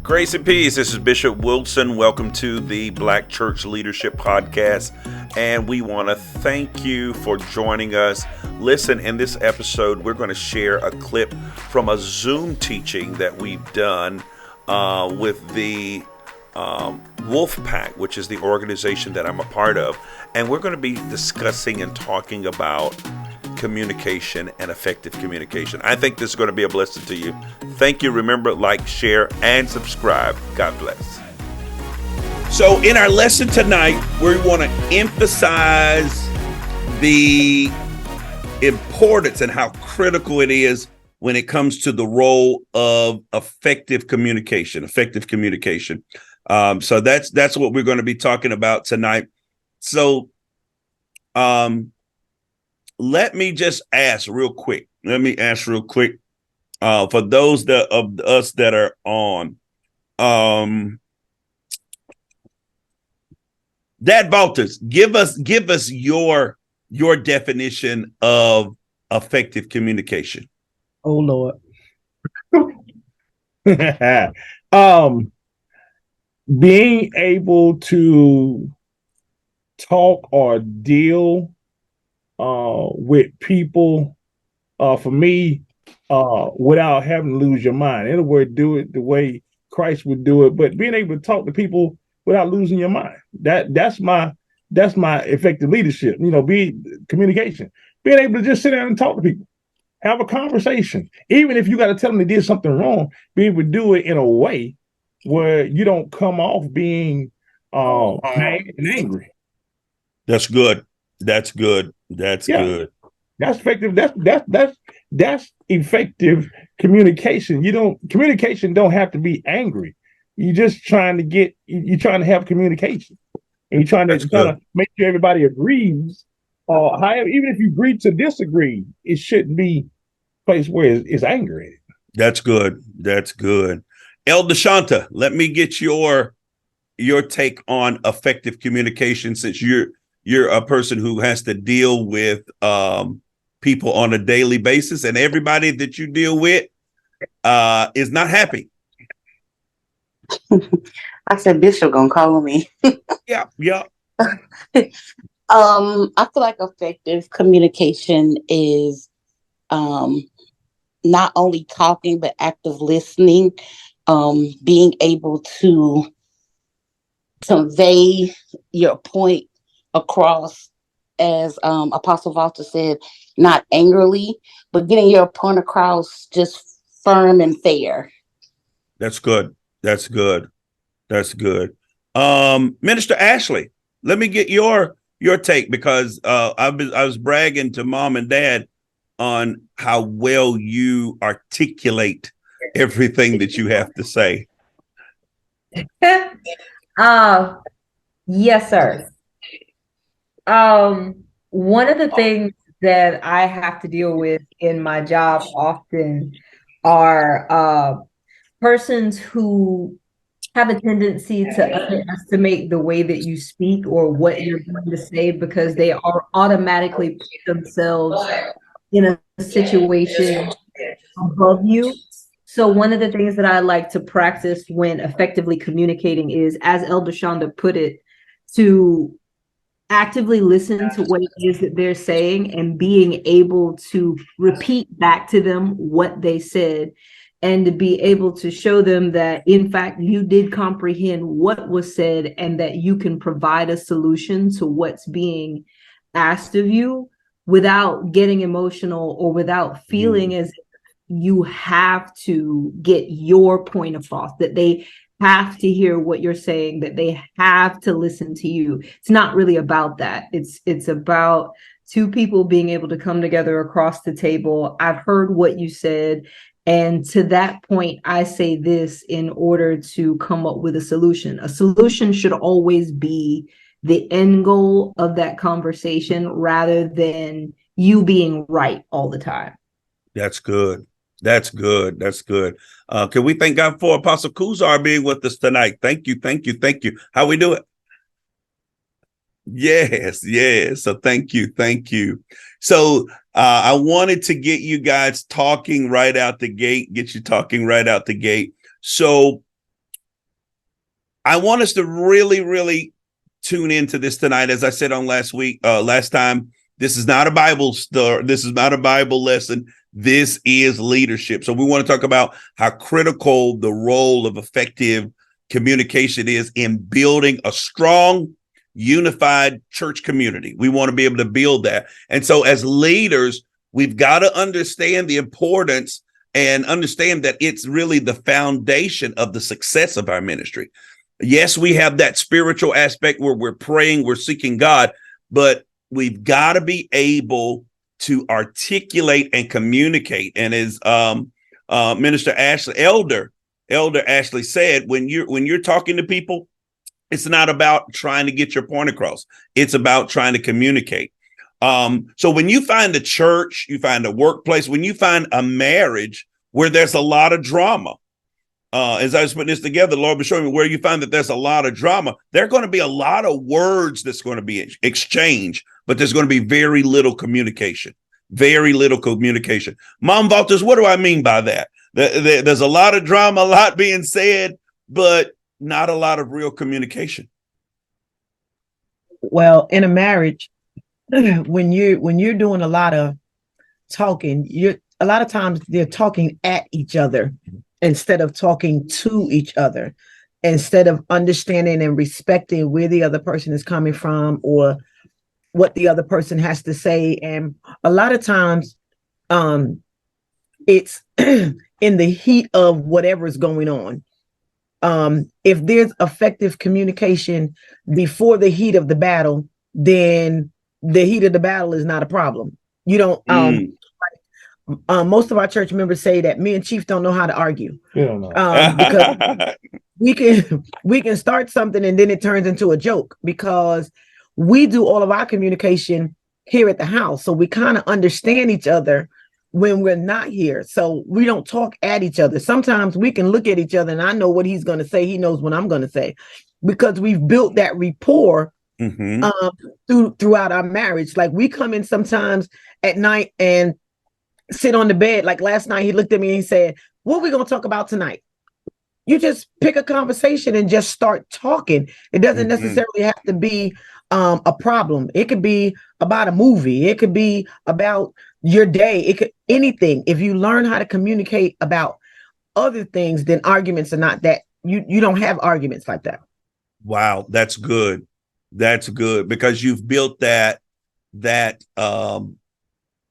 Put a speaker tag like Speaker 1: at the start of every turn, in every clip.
Speaker 1: Grace and peace. This is Bishop Wilson. Welcome to the Black Church Leadership Podcast. And we want to thank you for joining us. Listen, in this episode, we're going to share a clip from a Zoom teaching that we've done with the Wolf Pack, which is the organization that I'm a part of. And we're going to be discussing and talking about communication and effective communication. I think this is going to be a blessing to you. Thank you. Remember, like, share, and subscribe. God bless. So in our lesson tonight, we want to emphasize the importance and how critical it is when it comes to the role of effective communication. So that's what we're going to be talking about tonight. So, let me just ask real quick. For those of us that are on, Dad Baltus, give us your definition of effective communication.
Speaker 2: Oh Lord. Being able to talk or deal with people, for me, without having to lose your mind. In other words, do it the way Christ would do it, but being able to talk to people without losing your mind. That's my effective leadership. Communication. Being able to just sit down and talk to people, have a conversation, even if you got to tell them they did something wrong. Be able to do it in a way where you don't come off being mad and angry.
Speaker 1: That's good. That's good. That's effective. That's effective communication. Communication don't have to be angry. You're just trying to have communication. And you're trying to make sure everybody agrees. However, even if you agree to disagree, it shouldn't be a place where it's angry. That's good. That's good. Elder Shanta, let me get your take on effective communication, since you're a person who has to deal with people on a daily basis, and everybody that you deal with is not happy.
Speaker 3: I said Bishop gonna call me.
Speaker 1: Yeah.
Speaker 3: I feel like effective communication is not only talking but active listening, being able to convey your point across, as Apostle Walter said, not angrily, but getting your point across just firm and fair.
Speaker 1: That's good. Minister Ashley, let me get your take, because I was bragging to Mom and Dad on how well you articulate everything that you have to say.
Speaker 4: Yes, sir. One of the things that I have to deal with in my job often are persons who have a tendency to underestimate the way that you speak or what you're going to say, because they are automatically put themselves in a situation above you. So one of the things that I like to practice when effectively communicating is, as Elder Shonda put it, to actively listen to what it is that they're saying and being able to repeat back to them what they said, and to be able to show them that, in fact, you did comprehend what was said and that you can provide a solution to what's being asked of you without getting emotional or without feeling as if you have to get your point across, that they have to hear what you're saying, that they have to listen to you. It's not really about that. It's about two people being able to come together across the table. I've heard what you said, and to that point, I say this in order to come up with a solution. A solution should always be the end goal of that conversation, rather than you being right all the time.
Speaker 1: That's good. Can we thank God for Apostle Kuzar being with us tonight? Thank you. How we do it? Yes. So thank you. So I wanted to get you guys talking right out the gate, So I want us to really, really tune into this tonight. As I said on last time, this is not a Bible story. This is not a Bible lesson. This is leadership. So we want to talk about how critical the role of effective communication is in building a strong, unified church community. We want to be able to build that. And so as leaders, we've got to understand the importance and understand that it's really the foundation of the success of our ministry. Yes, we have that spiritual aspect where we're praying, we're seeking God, but we've got to be able to articulate and communicate. And as Elder Ashley said, when you're talking to people, it's not about trying to get your point across. It's about trying to communicate. So when you find a church, you find a workplace, when you find a marriage where there's a lot of drama, as I was putting this together, the Lord was showing me where you find that there's a lot of drama. There are going to be a lot of words that's going to be exchanged, but there's going to be very little communication. Very little communication. Mom Valters, what do I mean by that? There's a lot of drama, a lot being said, but not a lot of real communication.
Speaker 5: Well, in a marriage, when you're doing a lot of talking, a lot of times they're talking at each other instead of talking to each other, instead of understanding and respecting where the other person is coming from or what the other person has to say. And a lot of times it's in the heat of whatever is going on. If there's effective communication before the heat of the battle, then the heat of the battle is not a problem. You don't most of our church members say that me and Chief don't know how to argue. Because we can start something and then it turns into a joke because we do all of our communication here at the house. So we kind of understand each other when we're not here. So we don't talk at each other. Sometimes we can look at each other and I know what he's going to say. He knows what I'm going to say because we've built that rapport throughout our marriage. Like we come in sometimes at night and sit on the bed. Like last night, he looked at me and he said, "What are we going to talk about tonight?" You just pick a conversation and just start talking. It doesn't necessarily have to be a problem. It could be about a movie. It could be about your day. It could anything. If you learn how to communicate about other things, then arguments are not that. You don't have arguments like that.
Speaker 1: Wow, that's good. That's good because you've built that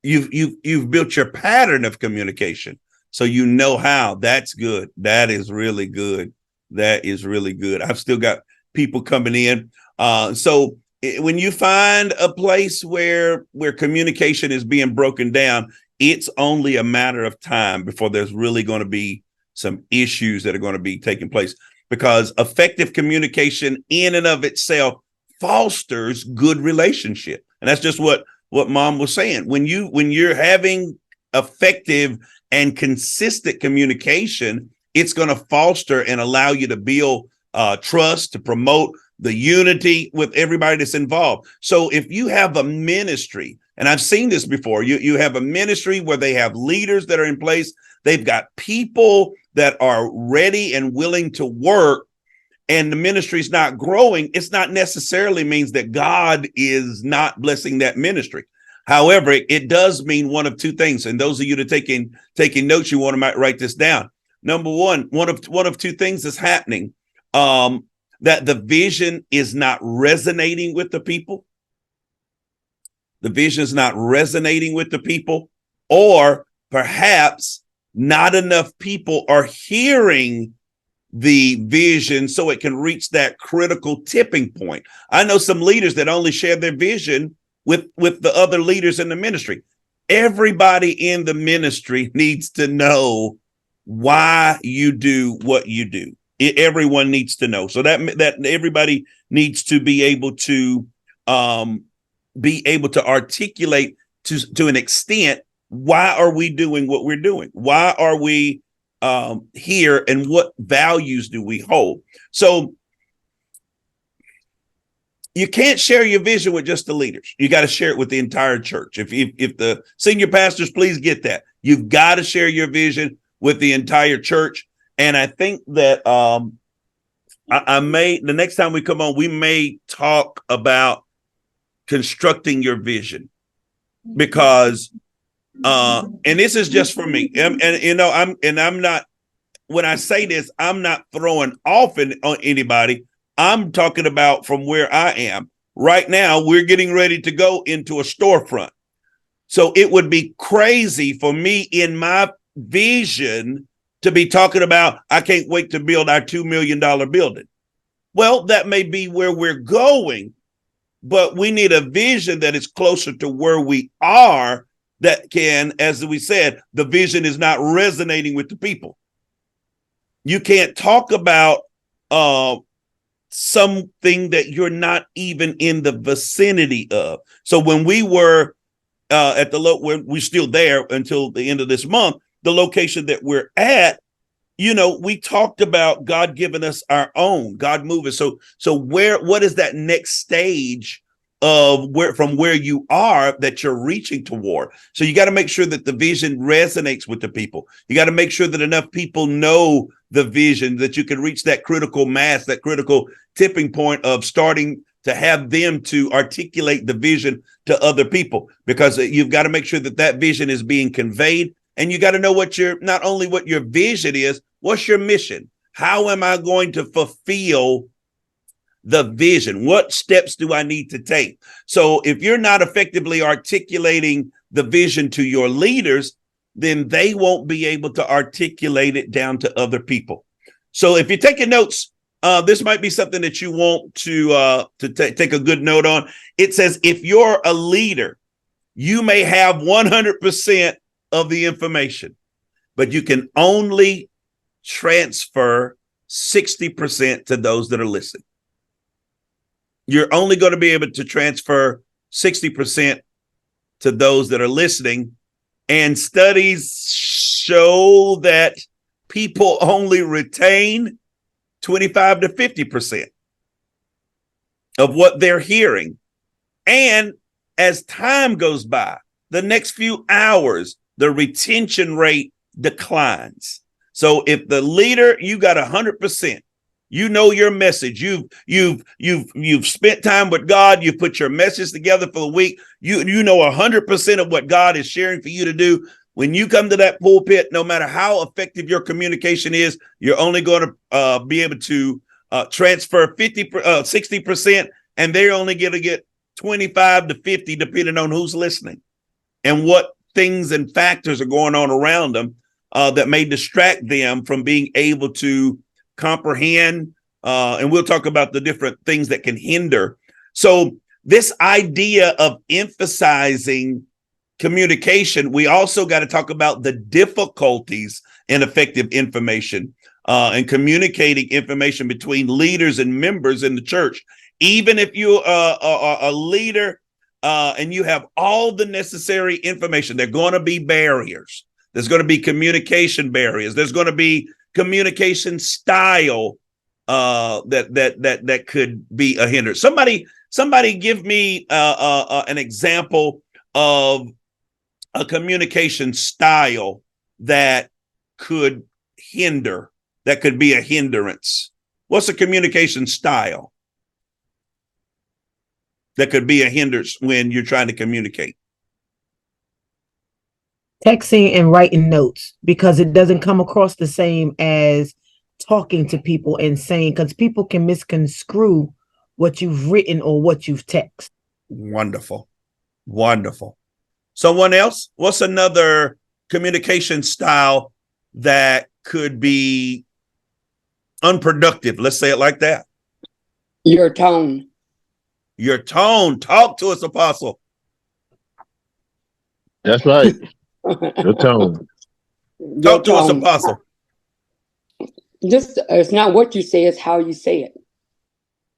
Speaker 1: you've built your pattern of communication. So you know how. That's good. That is really good. That is really good. I've still got people coming in. So when you find a place where communication is being broken down, it's only a matter of time before there's really going to be some issues that are going to be taking place, because effective communication in and of itself fosters good relationship. And that's just what Mom was saying. When you're having effective and consistent communication, it's going to foster and allow you to build trust, to promote the unity with everybody that's involved. So if you have a ministry, and I've seen this before, you have a ministry where they have leaders that are in place, they've got people that are ready and willing to work, and the ministry is not growing, it's not necessarily means that God is not blessing that ministry. However, it does mean one of two things. And those of you that are taking notes, you want to write this down. Number one of two things is happening. That the vision is not resonating with the people. The vision is not resonating with the people, or perhaps not enough people are hearing the vision so it can reach that critical tipping point. I know some leaders that only share their vision with the other leaders in the ministry. Everybody in the ministry needs to know why you do what you do. Everyone needs to know. So that everybody needs to be able to articulate to an extent, why are we doing what we're doing? Why are we here, and what values do we hold? So you can't share your vision with just the leaders. You got to share it with the entire church. If the senior pastors, please get that. You've got to share your vision with the entire church. And I think that I may, the next time we come on, we may talk about constructing your vision, because and this is just for me, and you know, I'm not, when I say this, I'm not throwing off on anybody. I'm talking about from where I am right now. We're getting ready to go into a storefront, so it would be crazy for me in my vision to be talking about, I can't wait to build our $2 million building. Well, that may be where we're going, but we need a vision that is closer to where we are, that can, as we said, the vision is not resonating with the people. You can't talk about something that you're not even in the vicinity of. So when we were at the we're still there until the end of this month, the location that we're at, you know, we talked about God giving us our own, God moving. So what is that next stage of from where you are that you're reaching toward? So you got to make sure that the vision resonates with the people. You got to make sure that enough people know the vision, that you can reach that critical mass, that critical tipping point of starting to have them to articulate the vision to other people, because you've got to make sure that that vision is being conveyed. And you got to know not only what your vision is, what's your mission? How am I going to fulfill the vision? What steps do I need to take? So if you're not effectively articulating the vision to your leaders, then they won't be able to articulate it down to other people. So if you're taking notes, this might be something that you want to take a good note on. It says, if you're a leader, you may have 100% of the information, but you can only transfer 60% to those that are listening. You're only going to be able to transfer 60% to those that are listening. And studies show that people only retain 25 to 50% of what they're hearing. And as time goes by, the next few hours, the retention rate declines. So if the leader, you got 100%, you know your message, you've spent time with God, you've put your message together for the week, you know 100% of what God is sharing for you to do. When you come to that pulpit, no matter how effective your communication is, you're only going to be able to transfer 60%, and they're only going to get 25 to 50, depending on who's listening and what things and factors are going on around them that may distract them from being able to comprehend. And we'll talk about the different things that can hinder. So this idea of emphasizing communication, we also got to talk about the difficulties in effective information and communicating information between leaders and members in the church. Even if you are a leader and you have all the necessary information, there are going to be barriers. There's going to be communication barriers. There's going to be communication style that could be a hindrance. Somebody give me an example of a communication style that could hinder, that could be a hindrance. What's a communication style that could be a hindrance when you're trying to communicate?
Speaker 5: Texting and writing notes, because it doesn't come across the same as talking to people and saying, because people can misconstrue what you've written or what you've texted.
Speaker 1: Wonderful. Someone else? What's another communication style that could be unproductive? Let's say it like that.
Speaker 6: Your tone.
Speaker 1: Your tone. Talk to us, Apostle.
Speaker 7: That's right. Your tone.
Speaker 1: Talk to us, Apostle.
Speaker 6: It's not what you say, it's how you say it.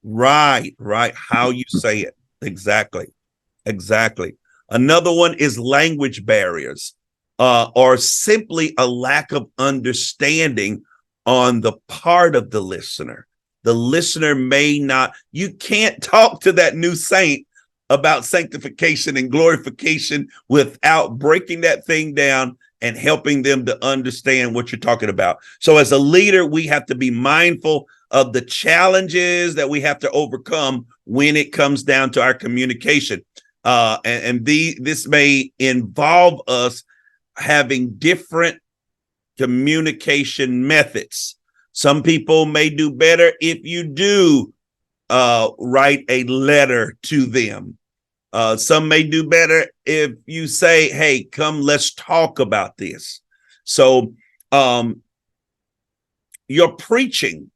Speaker 1: Right. How you say it. Exactly. Another one is language barriers, or simply a lack of understanding on the part of the listener. The listener may not, you can't talk to that new saint about sanctification and glorification without breaking that thing down and helping them to understand what you're talking about. So as a leader, we have to be mindful of the challenges that we have to overcome when it comes down to our communication. This may involve us having different communication methods. Some people may do better if you do write a letter to them. Some may do better if you say, hey, come, let's talk about this. So your preaching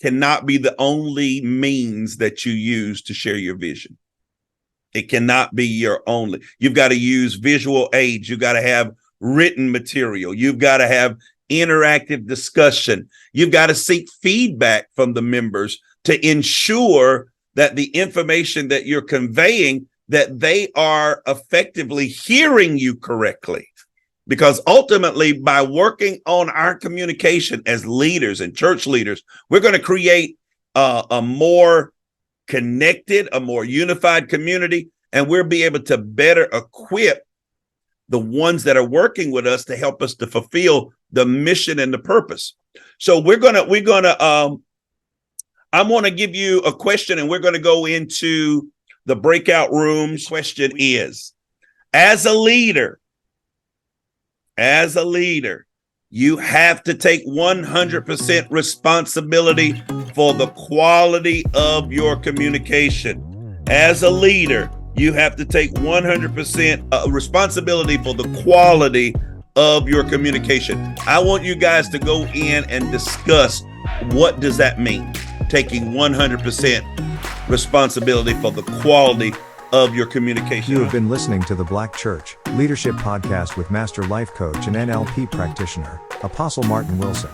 Speaker 1: cannot be the only means that you use to share your vision. It cannot be your only. You've got to use visual aids. You've got to have written material. You've got to have interactive discussion. You've got to seek feedback from the members to ensure that the information that you're conveying, that they are effectively hearing you correctly. Because ultimately, by working on our communication as leaders and church leaders, we're going to create a more connected, a more unified community, and we'll be able to better equip the ones that are working with us to help us to fulfill the mission and the purpose. So I'm going to give you a question, and we're going to go into the breakout rooms. Question is, as a leader, you have to take 100% responsibility for the quality of your communication. As a leader, you have to take 100% responsibility for the quality of your communication. I want you guys to go in and discuss, what does that mean? Taking 100% responsibility for the quality of your communication.
Speaker 8: You have been listening to the Black Church Leadership Podcast with Master Life Coach and NLP practitioner, Apostle Martin Wilson.